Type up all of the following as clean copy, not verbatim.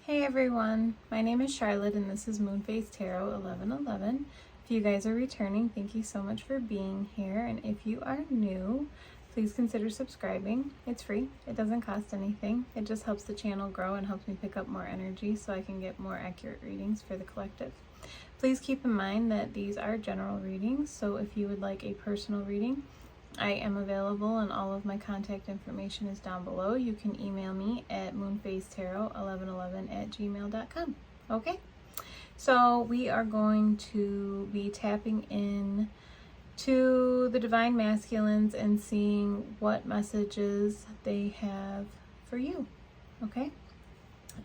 Hey everyone, my name is Charlotte and this is Moonface Tarot 1111. If you guys are returning, thank you so much for being here, and if you are new, please consider subscribing. It's free, it doesn't cost anything, it just helps the channel grow and helps me pick up more energy so I can get more accurate readings for the collective. Please keep in mind that these are general readings, so if you would like a personal reading, I am available and all of my contact information is down below. You can email me at moonfacetarot1111@gmail.com. Okay, so we are going to be tapping in to the Divine Masculines and seeing what messages they have for you. Okay,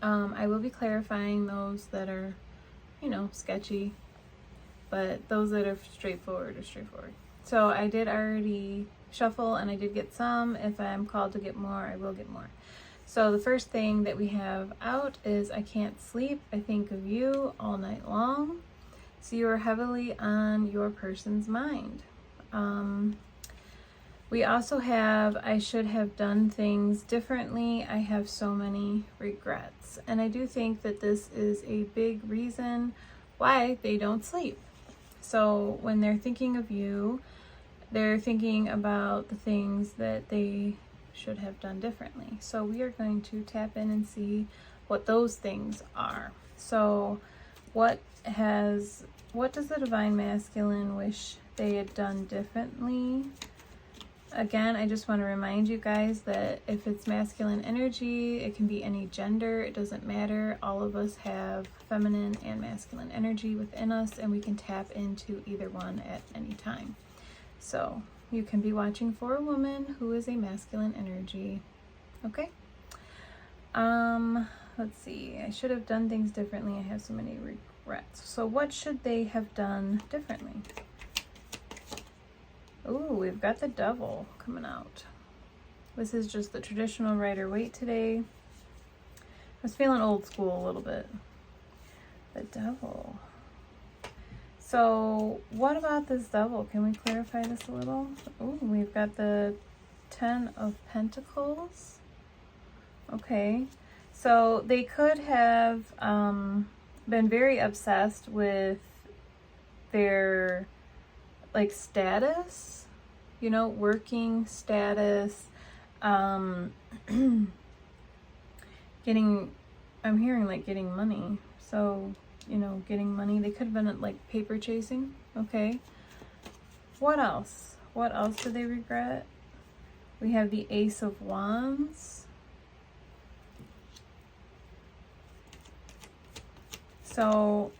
I will be clarifying those that are, sketchy, but those that are straightforward are straightforward. So I did already shuffle and I did get some. If I'm called to get more, I will get more. So the first thing that we have out is I can't sleep. I think of you all night long. So you are heavily on your person's mind. We also have I should have done things differently. I have so many regrets. And I do think that this is a big reason why they don't sleep. So when they're thinking of you, they're thinking about the things that they should have done differently. So we are going to tap in and see what those things are. So what does the Divine Masculine wish they had done differently? Again, I just want to remind you guys that if it's masculine energy, it can be any gender, it doesn't matter. All of us have feminine and masculine energy within us, and we can tap into either one at any time. So you can be watching for a woman who is a masculine energy. Okay. Let's see. I should have done things differently. I have so many regrets. So what should they have done differently? Ooh, we've got the Devil coming out. This is just the traditional Rider-Waite today. I was feeling old school a little bit. The Devil. So what about this Devil? Can we clarify this a little? Ooh, we've got the 10 of Pentacles. Okay. So they could have been very obsessed with their status, working status, I'm hearing getting money. So, getting money. They could have been paper chasing. Okay. What else? What else do they regret? We have the Ace of Wands. So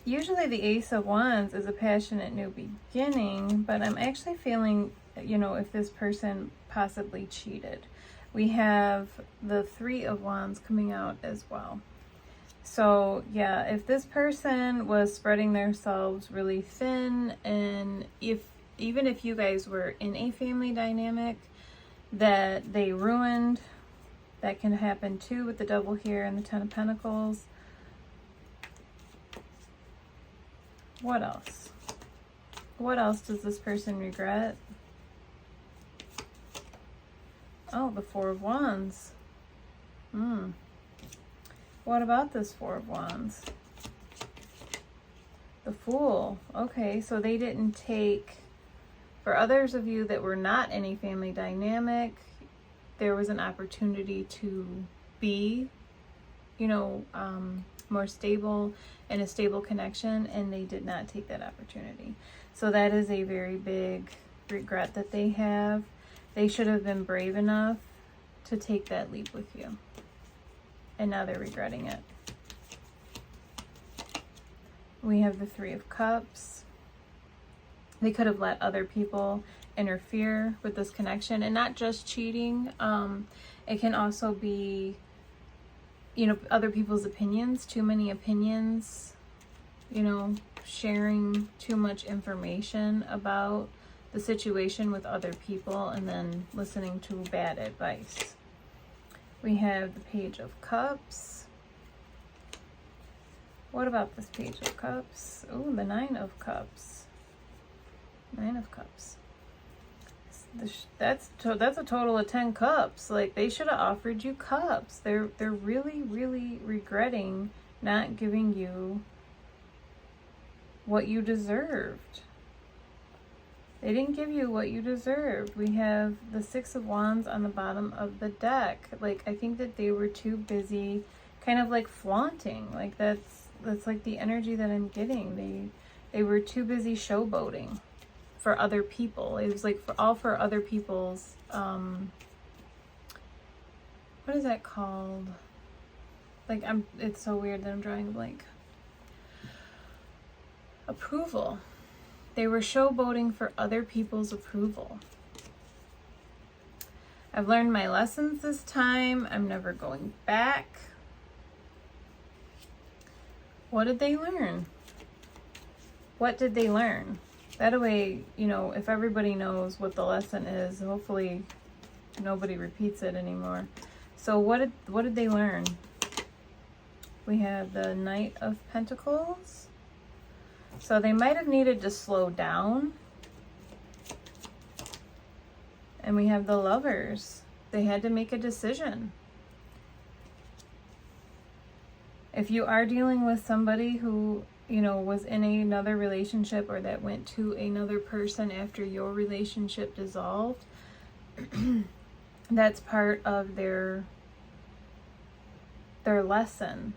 usually the Ace of Wands is a passionate new beginning, but I'm actually feeling, if this person possibly cheated. We have the Three of Wands coming out as well. So yeah, if this person was spreading themselves really thin, and even if you guys were in a family dynamic that they ruined, that can happen too with the Devil here and the 10 of Pentacles. What else? What else does this person regret? Oh, the Four of Wands. What about this Four of Wands? The Fool. Okay, so they didn't take, for others of you that were not in a family dynamic, there was an opportunity to be, more stable in a stable connection, and they did not take that opportunity. So that is a very big regret that they have. They should have been brave enough to take that leap with you, and now they're regretting it. We have the Three of Cups. They could have let other people interfere with this connection, and not just cheating. It can also be other people's opinions, too many opinions, sharing too much information about the situation with other people and then listening to bad advice. We have the Page of Cups. What about this Page of Cups? Oh, the Nine of Cups. Nine of Cups. that's a total of 10 cups. Like, they should have offered you cups. They're really, really regretting not giving you what you deserved. They didn't give you what you deserved. We have the Six of Wands on the bottom of the deck. Like, I think that they were too busy kind of like flaunting. Like, that's like the energy that I'm getting. They were too busy showboating for other people. It was like for other people's, what is that called? Like, it's so weird that I'm drawing a blank. Approval. They were showboating for other people's approval. I've learned my lessons this time. I'm never going back. What did they learn? What did they learn? That way, you know, if everybody knows what the lesson is, hopefully nobody repeats it anymore. So what did they learn? We have the Knight of Pentacles. So they might have needed to slow down. And we have the Lovers. They had to make a decision. If you are dealing with somebody who, you know, was in another relationship or that went to another person after your relationship dissolved, that's part of their lesson.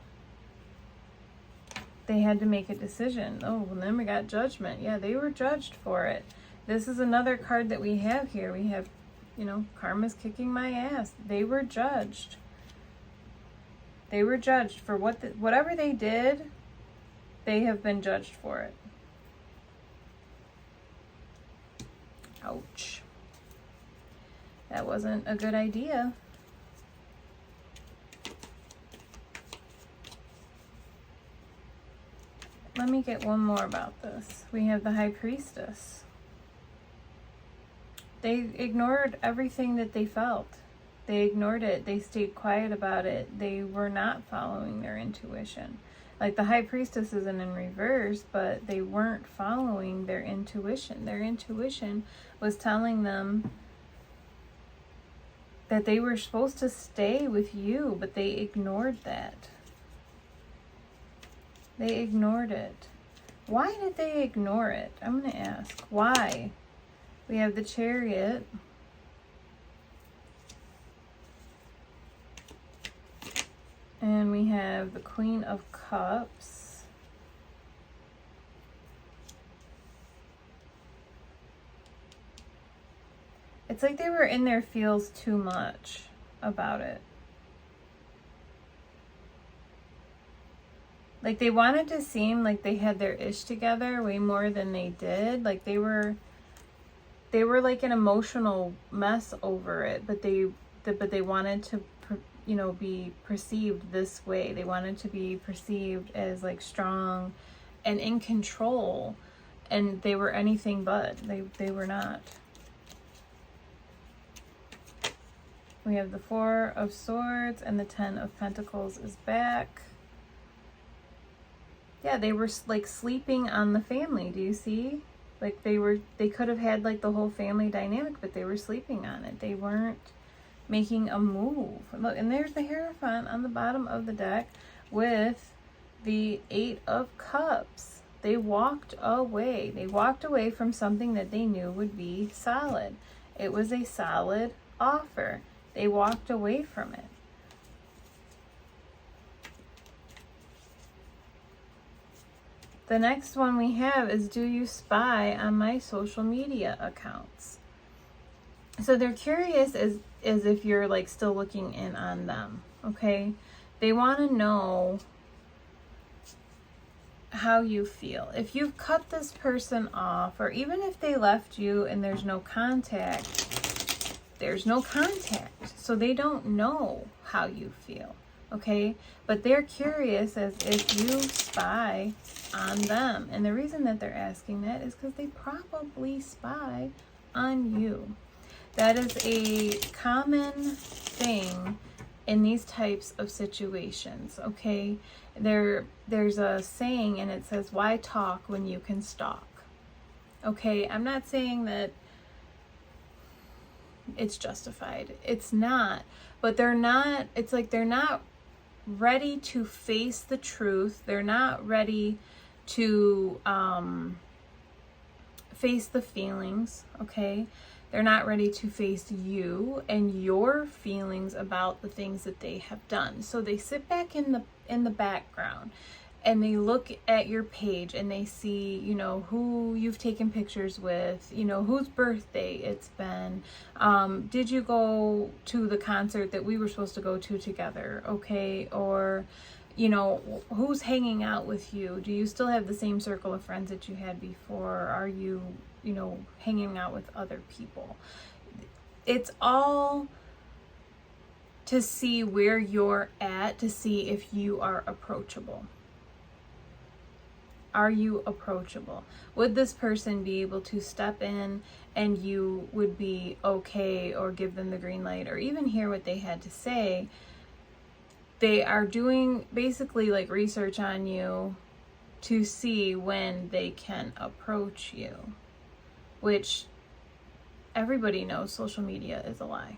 They had to make a decision. Oh, and then we got Judgment. Yeah, they were judged for it. This is another card that we have here. We have, you know, karma's kicking my ass. They were judged. They were judged for whatever they did. They have been judged for it. Ouch. That wasn't a good idea. Let me get one more about this. We have the High Priestess. They ignored everything that they felt. They ignored it. They stayed quiet about it. They were not following their intuition. Like, the High Priestess isn't in reverse, but they weren't following their intuition. Their intuition was telling them that they were supposed to stay with you, but they ignored that. They ignored it. Why did they ignore it? I'm going to ask. Why? We have the Chariot. And we have the Queen of Cups. It's like they were in their feels too much about it. Like, they wanted to seem like they had their ish together way more than they did. Like, they were like an emotional mess over it, but they wanted to, you know, be perceived this way. They wanted to be perceived as like strong and in control, and they were anything but. They were not. We have the Four of Swords, and the Ten of Pentacles is back. Yeah, they were like sleeping on the family. Do you see? Like, they could have had like the whole family dynamic, but they were sleeping on it. They weren't making a move. Look, and there's the Hierophant on the bottom of the deck with the Eight of Cups. They walked away. They walked away from something that they knew would be solid. It was a solid offer. They walked away from it. The next one we have is, do you spy on my social media accounts? So they're curious as if you're like still looking in on them, okay? They want to know how you feel. If you've cut this person off, or even if they left you and there's no contact, there's no contact. So they don't know how you feel, okay? But they're curious as if you spy on them. And the reason that they're asking that is because they probably spy on you. That is a common thing in these types of situations, okay? There's a saying, and it says, why talk when you can stalk? Okay, I'm not saying that it's justified. It's not. But they're not, it's like they're not ready to face the truth. They're not ready to face the feelings, okay? They're not ready to face you and your feelings about the things that they have done. So they sit back in the background and they look at your page and they see, you know, who you've taken pictures with, you know, whose birthday it's been. Did you go to the concert that we were supposed to go to together? Okay. Or, you know, who's hanging out with you? Do you still have the same circle of friends that you had before? Are you, you know, hanging out with other people? It's all to see where you're at, to see if you are approachable. Are you approachable? Would this person be able to step in and you would be okay, or give them the green light, or even hear what they had to say? They are doing basically like research on you to see when they can approach you, which everybody knows social media is a lie.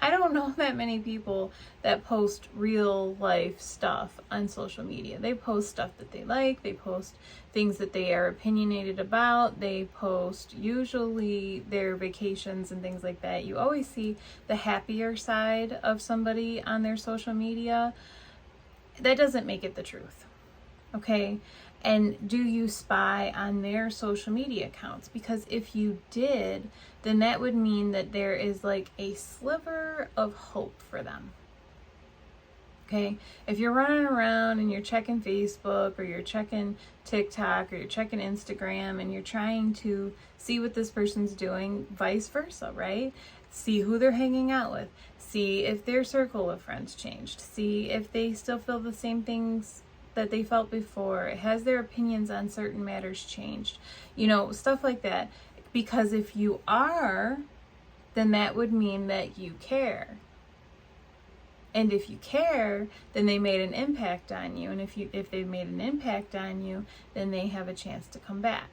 I don't know that many people that post real life stuff on social media. They post stuff that they like. They post things that they are opinionated about. They post usually their vacations and things like that. You always see the happier side of somebody on their social media. That doesn't make it the truth. Okay? And do you spy on their social media accounts? Because if you did, then that would mean that there is like a sliver of hope for them. Okay? If you're running around and you're checking Facebook, or you're checking TikTok, or you're checking Instagram, and you're trying to see what this person's doing, vice versa, right? See who they're hanging out with. See if their circle of friends changed. See if they still feel the same things that they felt before. Has their opinions on certain matters changed? You know, stuff like that. Because if you are, then that would mean that you care. And if you care, then they made an impact on you. And if they made an impact on you, then they have a chance to come back.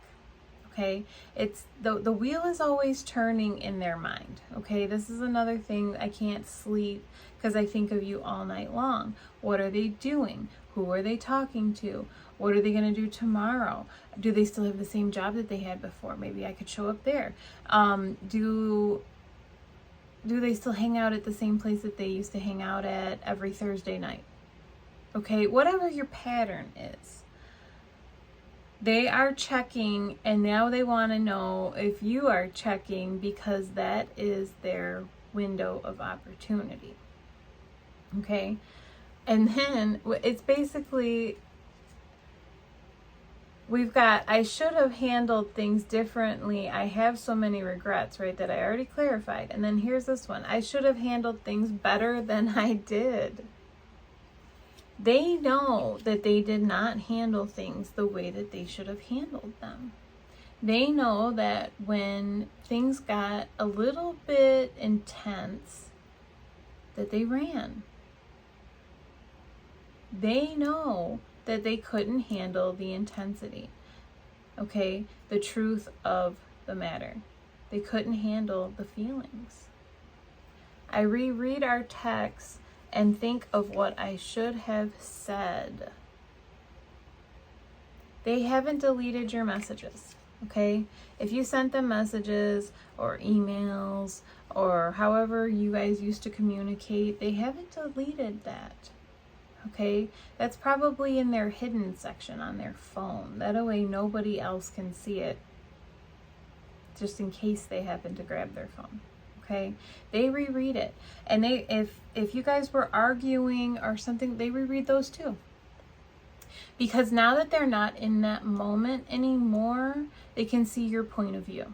Okay? It's the wheel is always turning in their mind. Okay? This is another thing. I can't sleep because I think of you all night long. What are they doing? Who are they talking to? What are they going to do tomorrow? Do they still have the same job that they had before? Maybe I could show up there. Do they still hang out at the same place that they used to hang out at every Thursday night? Okay, whatever your pattern is. They are checking, and now they want to know if you are checking, because that is their window of opportunity. Okay? And then it's basically, we've got, I should have handled things differently. I have so many regrets, right, that I already clarified. And then here's this one. I should have handled things better than I did. They know that they did not handle things the way that they should have handled them. They know that when things got a little bit intense, that they ran. They know that they couldn't handle the intensity, okay? The truth of the matter. They couldn't handle the feelings. I reread our text and think of what I should have said. They haven't deleted your messages, okay? If you sent them messages or emails or however you guys used to communicate, they haven't deleted that. Okay, that's probably in their hidden section on their phone. That way nobody else can see it, just in case they happen to grab their phone. Okay, they reread it. And if you guys were arguing or something, they reread those too. Because now that they're not in that moment anymore, they can see your point of view.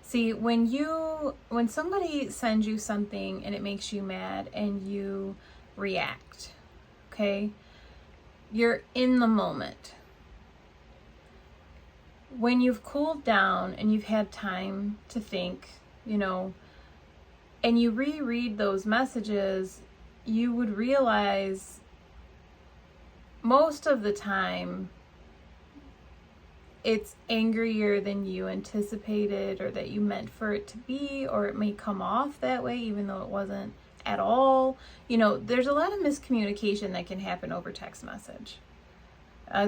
See, when somebody sends you something and it makes you mad and you react, okay? You're in the moment. When you've cooled down and you've had time to think, you know, and you reread those messages, you would realize most of the time it's angrier than you anticipated or that you meant for it to be, or it may come off that way even though it wasn't at all. You know, there's a lot of miscommunication that can happen over text message.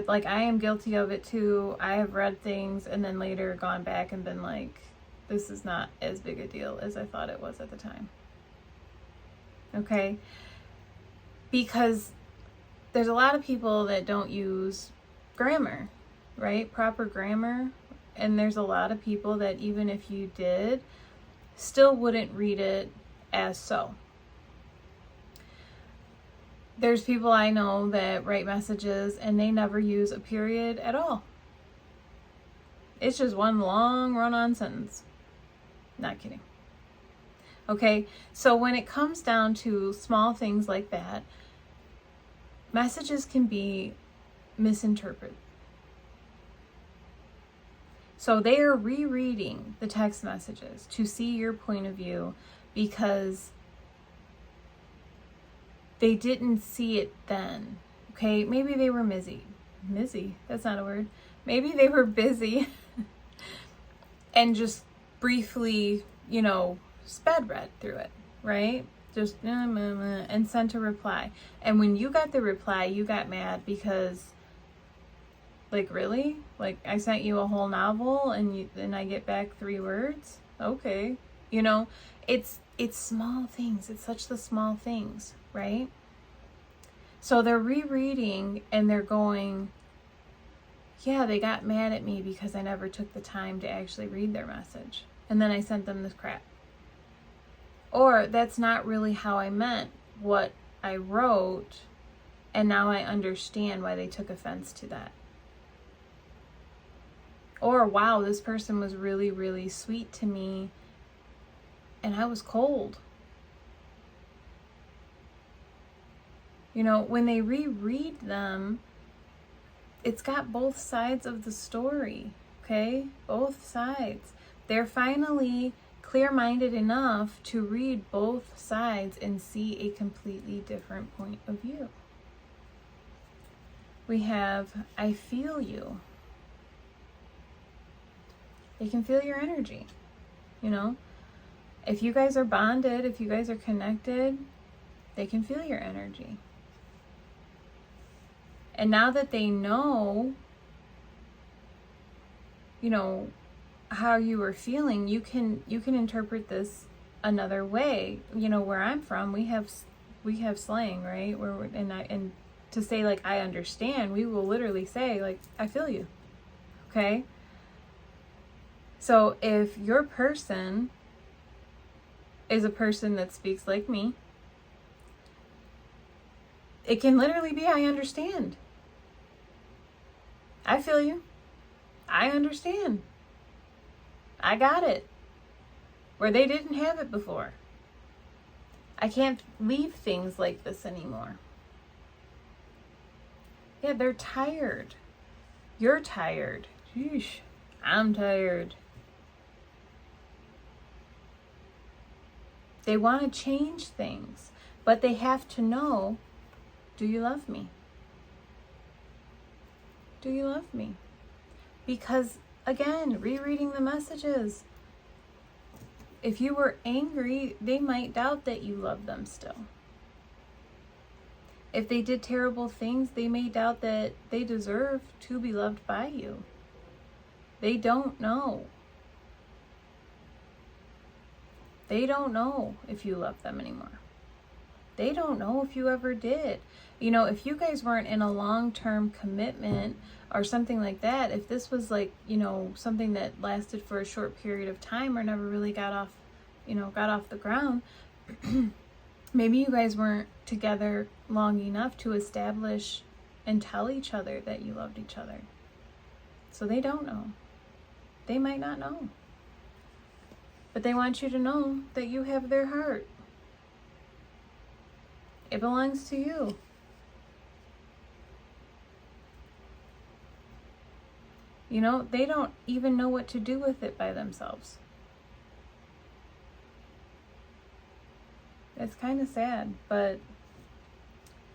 Like, I am guilty of it too. I have read things and then later gone back and been like, this is not as big a deal as I thought it was at the time. Okay? Because there's a lot of people that don't use grammar, right? Proper grammar. And there's a lot of people that even if you did, still wouldn't read it as so. There's people I know that write messages and they never use a period at all. It's just one long run-on sentence. Not kidding. Okay, so when it comes down to small things like that, messages can be misinterpreted. So they are rereading the text messages to see your point of view because they didn't see it then. Okay, maybe they were busy. That's not a word. Maybe they were busy and just briefly, sped read through it, right? Just and sent a reply. And when you got the reply, you got mad because, like, really? Like, I sent you a whole novel and I get back 3 words? Okay. It's small things. It's such the small things, right? So they're rereading and they're going, yeah, they got mad at me because I never took the time to actually read their message. And then I sent them this crap. Or that's not really how I meant what I wrote, and now I understand why they took offense to that. Or, wow, this person was really, really sweet to me, and I was cold. When they reread them, it's got both sides of the story, okay? Both sides. They're finally clear-minded enough to read both sides and see a completely different point of view. We have, I feel you. They can feel your energy, If you guys are bonded, if you guys are connected, they can feel your energy. And now that they know, how you were feeling, you can interpret this another way. Where I'm from, we have slang, right? And to say, like, I understand, we will literally say, like, I feel you. Okay? So if your person is a person that speaks like me, it can literally be, I understand. I feel you. I understand. I got it. Where they didn't have it before. I can't leave things like this anymore. Yeah, they're tired. You're tired. Sheesh. I'm tired. They want to change things, but they have to know, do you love me? Do you love me? Because, again, rereading the messages, if you were angry, they might doubt that you love them still. If they did terrible things, they may doubt that they deserve to be loved by you. They don't know. They don't know if you love them anymore. They don't know if you ever did. If you guys weren't in a long-term commitment or something like that, if this was like, something that lasted for a short period of time or never really got off the ground, maybe you guys weren't together long enough to establish and tell each other that you loved each other. So they don't know. They might not know. But they want you to know that you have their heart. It belongs to you. They don't even know what to do with it by themselves. It's kind of sad, but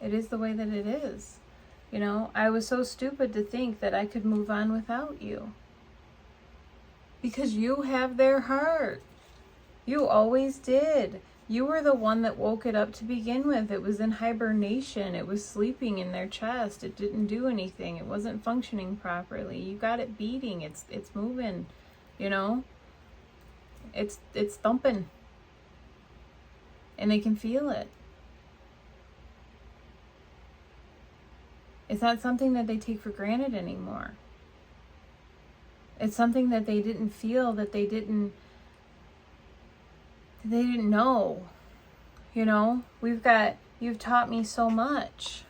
it is the way that it is. You know, I was so stupid to think that I could move on without you. Because you have their heart. You always did. You were the one that woke it up to begin with. It was in hibernation. It was sleeping in their chest. It didn't do anything. It wasn't functioning properly. You got it beating. It's moving, you know? It's thumping. And they can feel it. It's not something that they take for granted anymore. It's something that they didn't feel, that they didn't know. You know, you've taught me so much.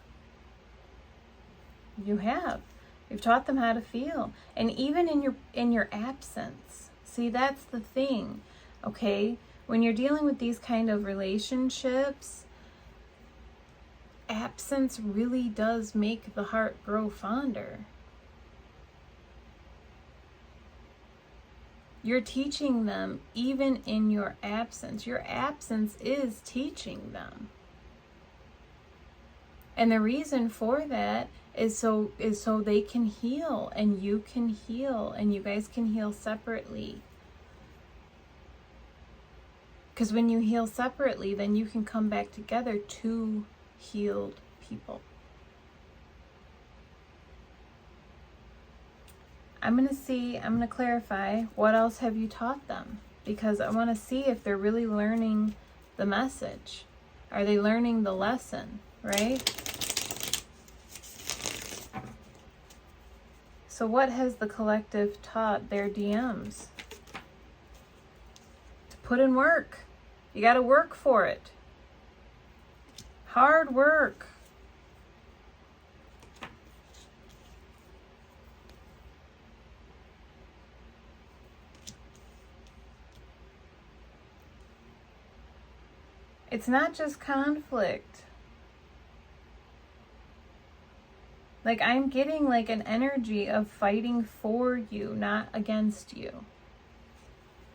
You have. You've taught them how to feel. And even in your absence. See, that's the thing. Okay? When you're dealing with these kind of relationships, absence really does make the heart grow fonder. You're teaching them even in your absence. Your absence is teaching them. And the reason for that is so they can heal and you can heal and you guys can heal separately. Because when you heal separately, then you can come back together, two healed people. I'm going to clarify, what else have you taught them? Because I want to see if they're really learning the message. Are they learning the lesson, right? So what has the collective taught their DMs? To put in work. You got to work for it. Hard work. It's not just conflict. Like, I'm getting like an energy of fighting for you, not against you.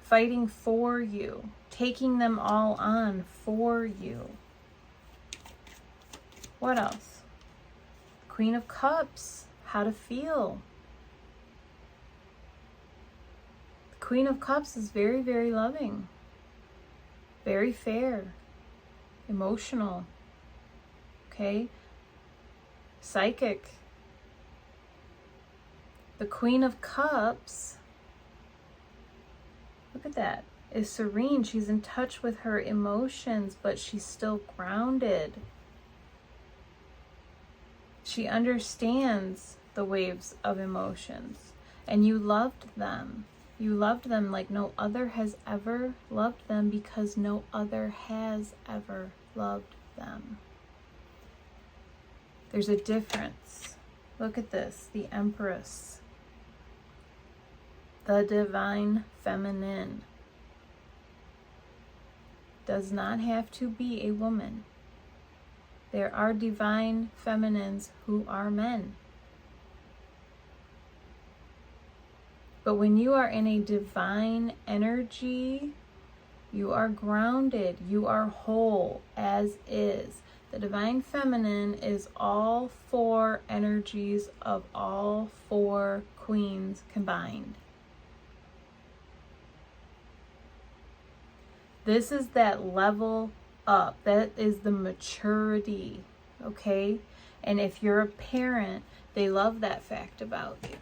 Fighting for you. Taking them all on for you. What else? Queen of Cups. How to feel. The Queen of Cups is very, very loving. Very fair. Emotional. Okay? Psychic. The Queen of Cups, look at that, is serene. She's in touch with her emotions, but she's still grounded. She understands the waves of emotions, and you loved them. You loved them like no other has ever loved them, because no other has ever loved them. There's a difference. Look at this, the Empress. The divine feminine does not have to be a woman. There are divine feminines who are men. But when you are in a divine energy, you are grounded, you are whole as is. The divine feminine is all four energies of all four queens combined. This is that level up. That is the maturity, okay? And if you're a parent, they love that fact about you.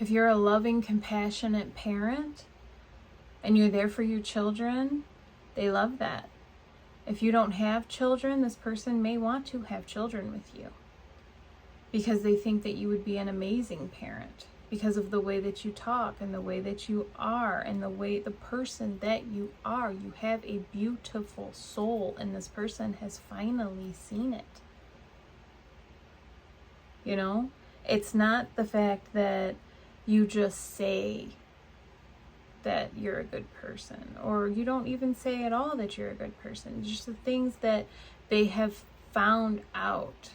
If you're a loving, compassionate parent and you're there for your children, they love that. If you don't have children, this person may want to have children with you because they think that you would be an amazing parent because of the way that you talk and the way that you are and the person that you are. You have a beautiful soul, and this person has finally seen it. You know, it's not the fact that you just say that you're a good person, or you don't even say at all that you're a good person. It's just the things that they have found out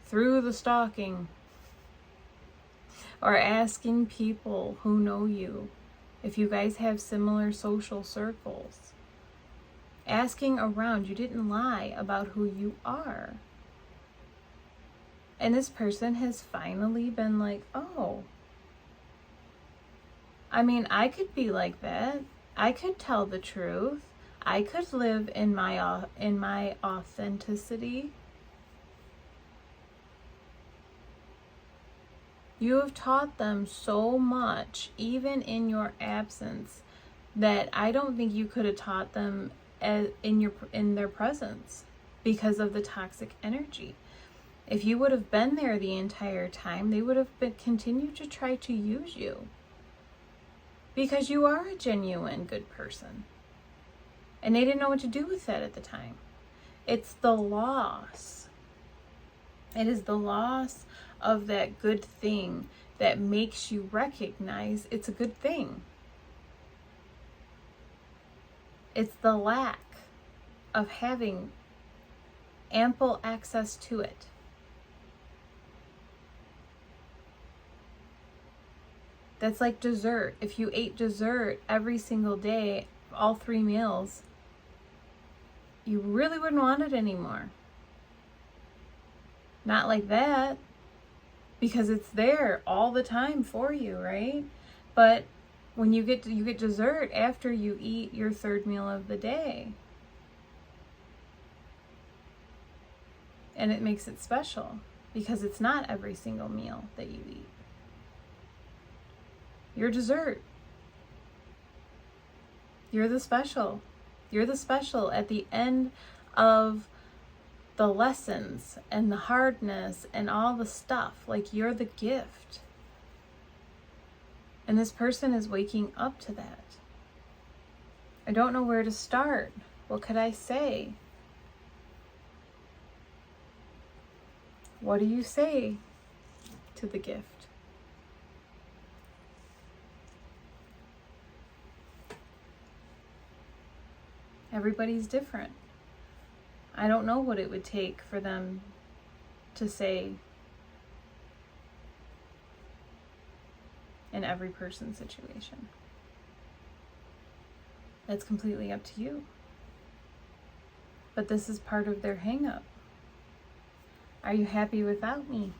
through the stalking, or asking people who know you, if you guys have similar social circles, asking around. You didn't lie about who you are. And this person has finally been like, oh, I mean, I could be like that. I could tell the truth. I could live in my authenticity. You have taught them so much, even in your absence, that I don't think you could have taught them in their presence because of the toxic energy. If you would have been there the entire time, they would have continued to try to use you because you are a genuine good person. And they didn't know what to do with that at the time. It's the loss. It is the loss of that good thing that makes you recognize it's a good thing. It's the lack of having ample access to it. That's like dessert. If you ate dessert every single day, all 3 meals, you really wouldn't want it anymore. Not like that, because it's there all the time for you, right? But when you get dessert after you eat your 3rd meal of the day. And it makes it special because it's not every single meal that you eat. You're dessert. You're the special. You're the special at the end of the lessons and the hardness and all the stuff. Like, you're the gift. And this person is waking up to that. I don't know where to start. What could I say? What do you say to the gift? Everybody's different. I don't know what it would take for them to say in every person's situation. That's completely up to you. But this is part of their hang-up. Are you happy without me?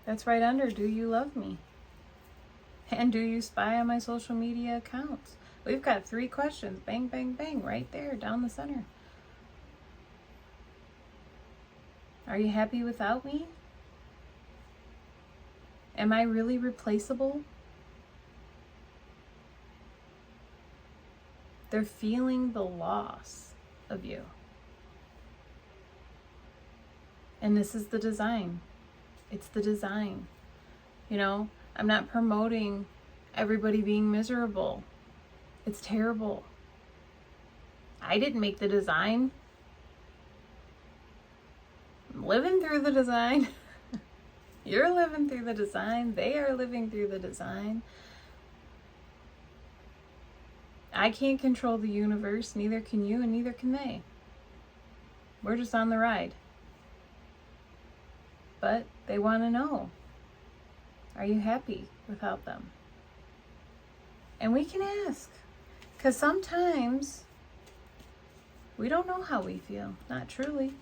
That's right under, do you love me? And do you spy on my social media accounts? We've got 3 questions, bang, bang, bang, right there, down the center. Are you happy without me? Am I really replaceable? They're feeling the loss of you. And this is the design. It's the design. You know, I'm not promoting everybody being miserable. It's terrible. I didn't make the design. I'm living through the design. You're living through the design. They are living through the design. I can't control the universe, neither can you, and neither can they. We're just on the ride. But they want to know, are you happy without them? And we can ask, because sometimes we don't know how we feel, not truly.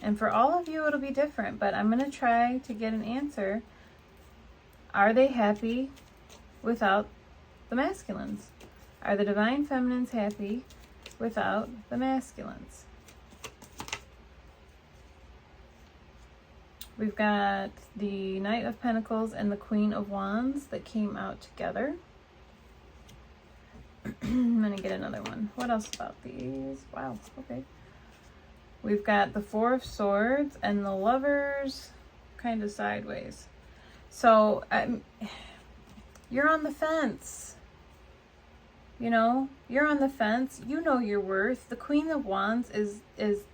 And for all of you, it'll be different, but I'm going to try to get an answer. Are they happy without the masculines? Are the divine feminines happy without the masculines? We've got the Knight of Pentacles and the Queen of Wands that came out together. I'm going to get another one. What else about these? Wow, okay. We've got the Four of Swords and the Lovers kind of sideways. So you're on the fence. You know, you're on the fence. You know your worth. The Queen of Wands is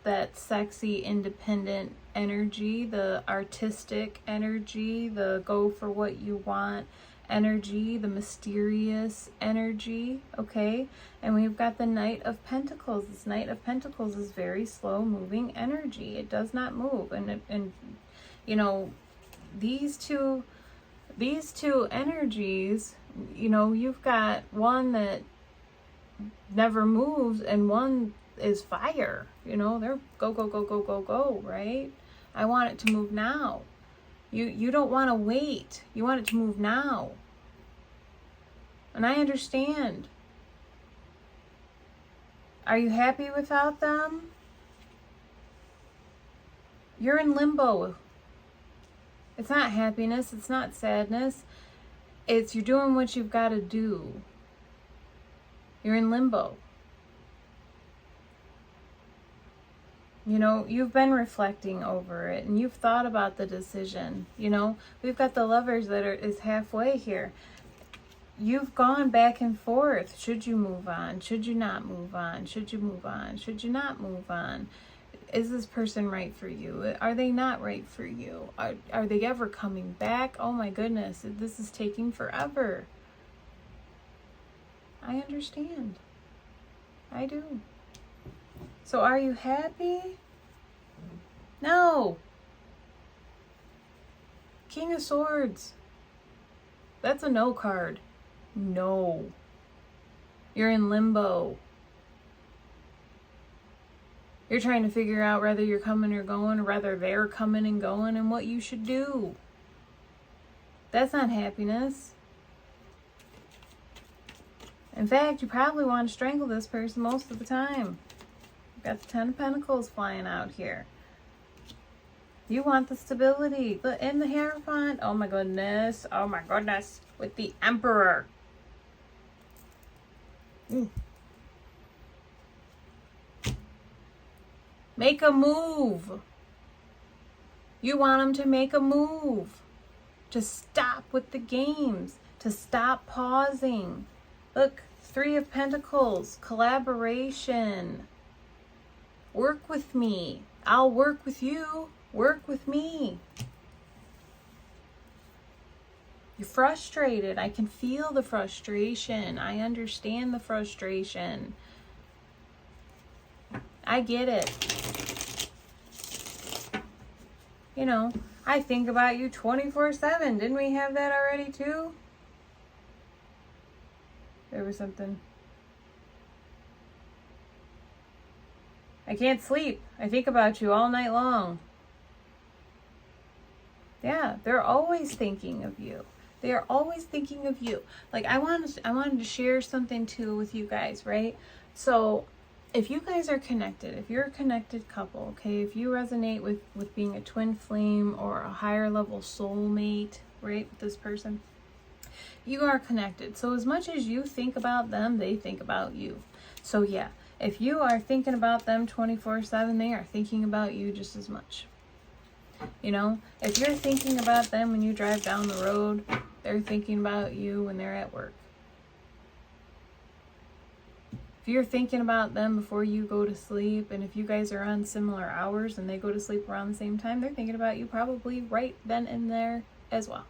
that sexy, independent energy, the artistic energy, the go for what you want energy, the mysterious energy, okay? And we've got the Knight of Pentacles. This Knight of Pentacles is very slow moving energy. It does not move. And you know, these two these two energies, you know, you've got one that never moves and one is fire. You know, they're go, go, go, go, go, go, right? I want it to move now. You don't want to wait. You want it to move now. And I understand. Are you happy without them? You're in limbo. It's not happiness. It's not sadness. It's you're doing what you've got to do. You're in limbo. You know, you've been reflecting over it and you've thought about the decision. You know, we've got the Lovers that is halfway here. You've gone back and forth. Should you move on? Should you not move on? Should you move on? Should you not move on? Is this person right for you? Are they not right for you? Are they ever coming back? Oh my goodness, this is taking forever. I understand. I do. So are you happy? No. King of Swords. That's a no card. No. You're in limbo. You're trying to figure out whether you're coming or going, or whether they're coming and going, and what you should do. That's not happiness. In fact, you probably want to strangle this person most of the time. You've got the Ten of Pentacles flying out here. You want the stability. In the Hierophant, oh my goodness. Oh my goodness. With the Emperor. Make a move. You want them to make a move. To stop with the games. To stop pausing. Look, Three of Pentacles. Collaboration. Work with me. I'll work with you. Work with me. You're frustrated. I can feel the frustration. I understand the frustration. I get it. You know, I think about you 24/7. Didn't we have that already too? There was something. I can't sleep. I think about you all night long. Yeah, they're always thinking of you. They are always thinking of you. Like I wanted to share something too with you guys, right? So if you guys are connected, if you're a connected couple, okay, if you resonate with being a twin flame or a higher level soulmate, right, with this person, you are connected. So as much as you think about them, they think about you. So yeah, if you are thinking about them 24/7, they are thinking about you just as much. You know, if you're thinking about them when you drive down the road, they're thinking about you when they're at work. If you're thinking about them before you go to sleep, and if you guys are on similar hours and they go to sleep around the same time, they're thinking about you probably right then and there as well.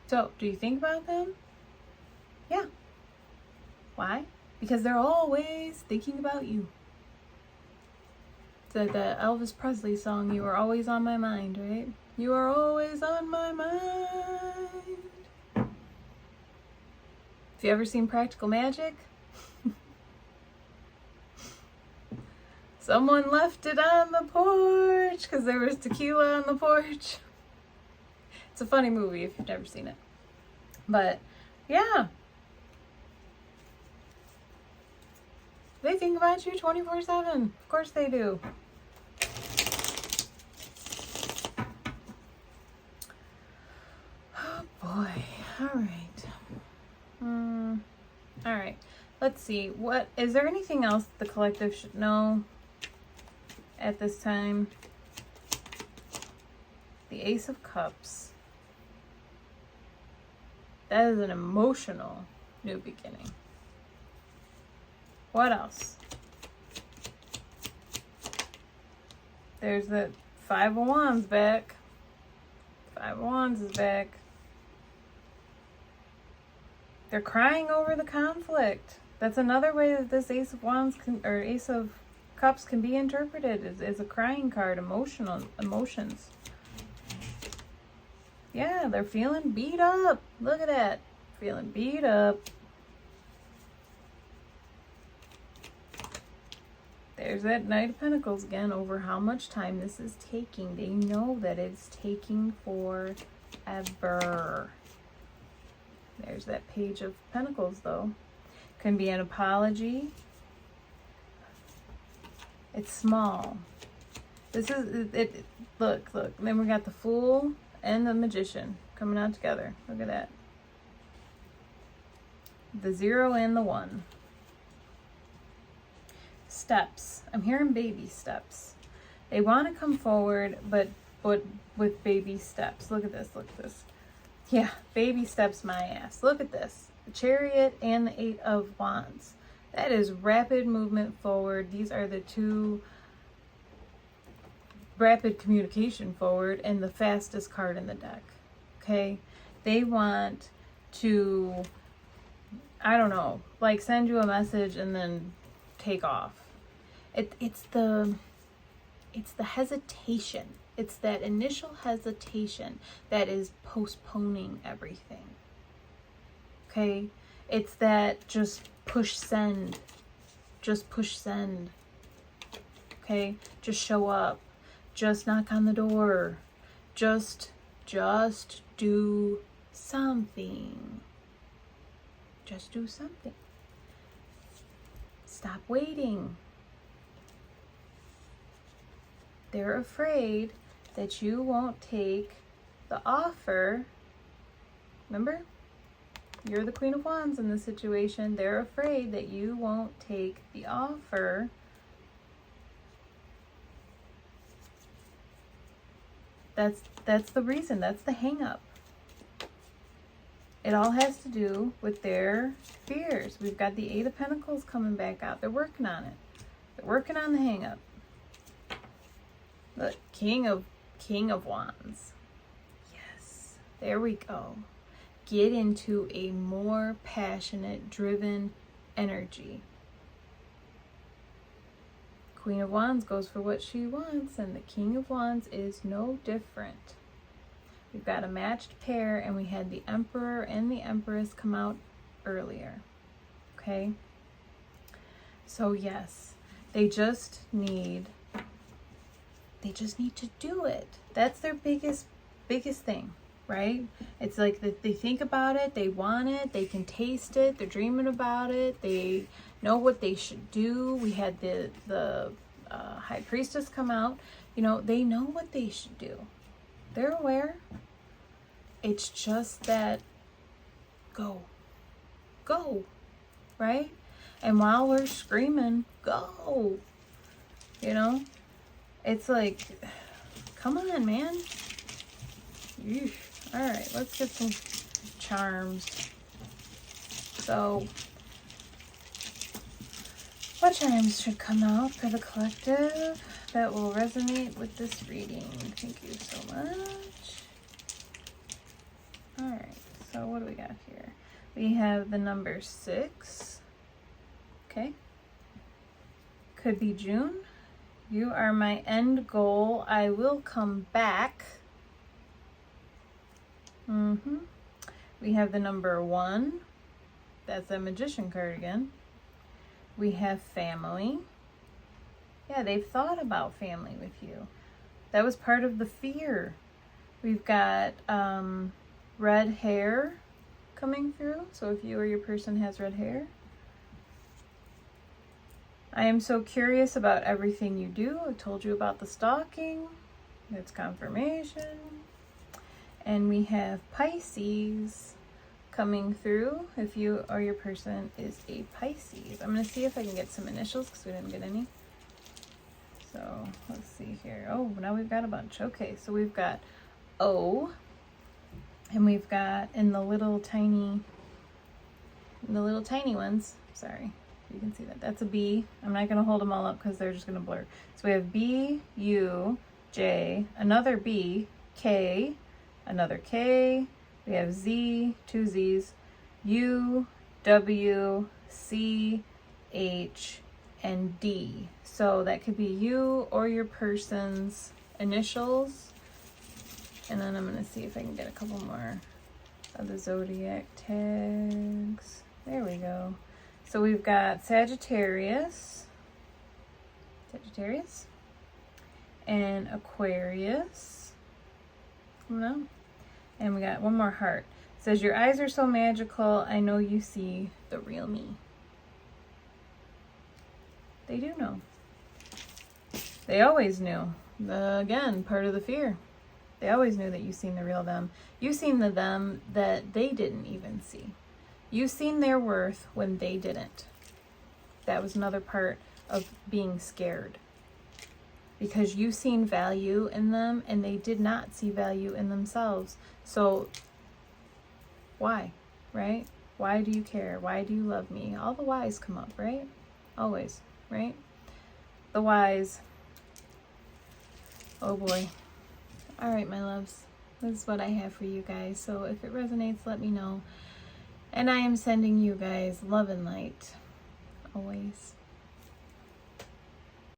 So, do you think about them? Yeah. Why? Because they're always thinking about you. It's like the Elvis Presley song, "You Are Always on My Mind," right? You are always on my mind. Have you ever seen Practical Magic? Someone left it on the porch because there was tequila on the porch. It's a funny movie if you've never seen it. But, yeah. They think about you 24/7. Of course they do. Oh, boy. All right. All right. Let's see. What is there anything else the collective should know at this time? The Ace of Cups. That is an emotional new beginning. What else? There's the Five of Wands back. Five of Wands is back. They're crying over the conflict. That's another way that this Ace of Wands or Ace of Cups can be interpreted as a crying card, emotions. Yeah, they're feeling beat up. Look at that. Feeling beat up. There's that Knight of Pentacles again over how much time this is taking. They know that it's taking forever. There's that Page of Pentacles though. Can be an apology. It's small. This is it. Look. Then we got the Fool and the Magician coming out together. Look at that. The 0 and the 1. Steps. I'm hearing baby steps. They want to come forward, but with baby steps. Look at this. Look at this. Yeah, baby steps my ass. Look at this. The Chariot and the 8 of Wands. That is rapid movement forward. These are the two rapid communication forward and the fastest card in the deck. Okay? They want to, I don't know, like send you a message and then take off. It's the hesitation. It's that initial hesitation that is postponing everything. Okay? It's that just push send. Just push send. Okay? Just show up. Just knock on the door. Just do something. Just do something. Stop waiting. They're afraid that you won't take the offer. Remember? You're the Queen of Wands in this situation. They're afraid that you won't take the offer. That's the reason. That's the hang up. It all has to do with their fears. We've got the 8 of Pentacles coming back out. They're working on it. They're working on the hang up. Look, King of Wands. Yes. There we go. Get into a more passionate, driven energy. Queen of Wands goes for what she wants, and the King of Wands is no different. We've got a matched pair, and we had the Emperor and the Empress come out earlier. Okay? So yes, they just need to do it. That's their biggest thing, right? It's like that they think about it, they want it, they can taste it, they're dreaming about it, they know what they should do. We had the High Priestess come out. You know, they know what they should do. They're aware. It's just that go, right? And while we're screaming, go, you know, it's like, come on, man. Eesh. All right, let's get some charms. So, what charms should come out for the collective that will resonate with this reading? Thank you so much. All right, so what do we got here? We have the number 6. Okay. Could be June. You are my end goal. I will come back. We have the number 1. That's a Magician card again. We have family. Yeah, they've thought about family with you. That was part of the fear. We've got red hair coming through. So if you or your person has red hair. I am so curious about everything you do. I told you about the stalking. That's confirmation. And we have Pisces coming through if you or your person is a Pisces. I'm going to see if I can get some initials because we didn't get any. So let's see here. Oh, now we've got a bunch. Okay, so we've got O. And we've got in the little tiny ones. Sorry. You can see that. That's a B. I'm not going to hold them all up because they're just going to blur. So we have B, U, J, another B, K, another K. We have Z, 2 Z's, U, W, C, H, and D. So that could be you or your person's initials. And then I'm going to see if I can get a couple more of the zodiac tags. There we go. So we've got Sagittarius, and Aquarius. No. And we got one more heart. It says, your eyes are so magical. I know you see the real me. They do know. They always knew. Again, part of the fear. They always knew that you seen the real them. You seen the them that they didn't even see. You seen their worth when they didn't. That was another part of being scared. Because you seen value in them and they did not see value in themselves. So why, right? Why do you care? Why do you love me? All the whys come up, right? Always, right? The whys. Oh boy. All right, my loves. This is what I have for you guys. So if it resonates, let me know. And I am sending you guys love and light. Always.